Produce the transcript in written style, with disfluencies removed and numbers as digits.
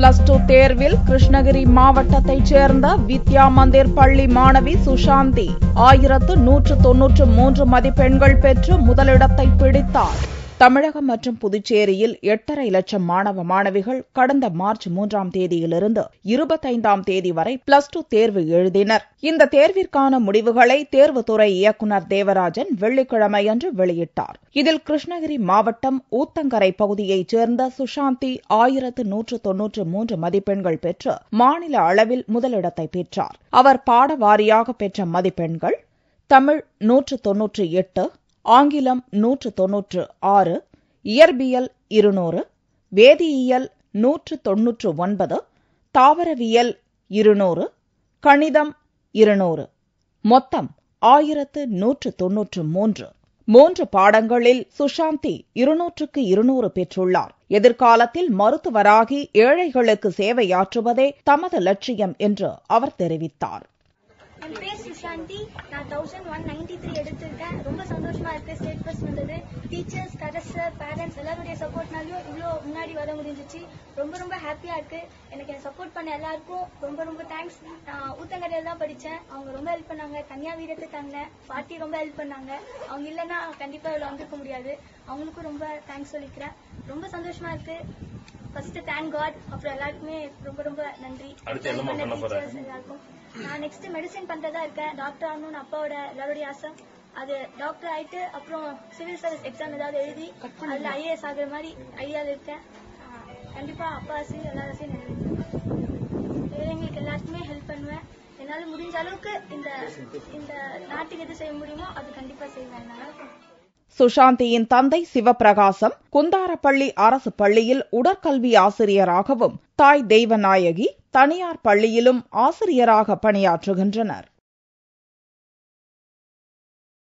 +2 தேர்வில் கிருஷ்ணகிரி மாவட்டத்தைச் சேர்ந்த வித்யா மந்திர் பள்ளி மாணவி சுஷாந்தி 1193 மதிப்பெண்கள் பெற்று முதலிடத்தை பிடித்தார். தமிழகம் மற்றும் புதுச்சேரியில் 8,5 லட்சம் மாணவ மாணவிகள் கடந்த மார்ச் 3ஆம் தேதியிலிருந்து 25ஆம் தேதி வரை +2 தேர்வு எழுதினர். இந்த தேர்விற்கான முடிவுகளை தேர்வுத்துறை இயக்குநர் தேவராஜன் வெள்ளிக்கிழமையன்று வெளியிட்டார். இதில் கிருஷ்ணகிரி மாவட்டம் ஊத்தங்கரை பகுதியைச் சேர்ந்த சுஷாந்தி 1193 மதிப்பெண்கள் பெற்று மாநில அளவில் முதலிடத்தை பெற்றார். அவர் பாட வாரியாக பெற்ற மதிப்பெண்கள்: தமிழ் 198, ஆங்கிலம் 196, இயற்பியல் 200, வேதியியல் 199, தாவரவியல் 200, கணிதம் 200, மொத்தம் 1193. 3 பாடங்களில் சுஷாந்தி 200க்கு 200 பெற்றுள்ளார். எதிர்காலத்தில் மருத்துவராகி ஏழைகளுக்கு சேவையாற்றுவதே தமது லட்சியம் என்று அவர் தெரிவித்தார். என் பேர் சுஷாந்தி. நான் 1193 எடுத்திருக்கேன். ரொம்ப சந்தோஷமா இருக்கு. ஸ்டேட் ஃபர்ஸ்ட் வந்தது. டீச்சர்ஸ், கரஸ்டர், பேரண்ட்ஸ் எல்லாருடைய சப்போர்ட்னாலையும் இவ்வளோ முன்னாடி வர முடிஞ்சிச்சு. ரொம்ப ஹாப்பியா இருக்கு. எனக்கு சப்போர்ட் பண்ண எல்லாருக்கும் ரொம்ப தேங்க்ஸ். நான் ஊத்தங்கரையில் தான் படித்தேன். அவங்க ரொம்ப ஹெல்ப் பண்ணாங்க. தனியா வீடு எடுத்து தங்கினேன். பாட்டி ரொம்ப ஹெல்ப் பண்ணாங்க. அவங்க இல்லைன்னா கண்டிப்பா இவ்வளோ வந்திருக்க முடியாது. அவங்களுக்கும் ரொம்ப தேங்க்ஸ் சொல்லிக்கிறேன். ரொம்ப சந்தோஷமா இருக்கு. First thank God. அப்புறம் எல்லாருக்குமே ரொம்ப நன்றி. டீச்சர்ஸ் எல்லாருக்கும். நான் நெக்ஸ்ட் மெடிசன் பண்றதா இருக்கேன். டாக்டர் ஆகணும்னு அப்பாவோட எல்லாருடைய ஆசை. அது டாக்டர் ஆயிட்டு அப்புறம் சிவில் சர்வீஸ் எக்ஸாம் ஏதாவது எழுதி அதுல IAS ஆகுற மாதிரி ஐடியாவில் இருக்கேன். கண்டிப்பா அப்பா ஆசை எல்லா ஆசையும் நிறைவேற்றுவேன். ஏழைங்களுக்கு எல்லாருக்குமே ஹெல்ப் பண்ணுவேன். என்னால முடிஞ்ச அளவுக்கு இந்த நாட்டுக்கு எது செய்ய முடியுமோ அது கண்டிப்பா செய்வேன். சுஷாந்தியின் தந்தை சிவபிரகாசம் குந்தாரப்பள்ளி அரசு பள்ளியில் உடற்கல்வி ஆசிரியராகவும், தாய் தெய்வநாயகி தனியார் பள்ளியிலும் ஆசிரியராக பணியாற்றுகின்றனர்.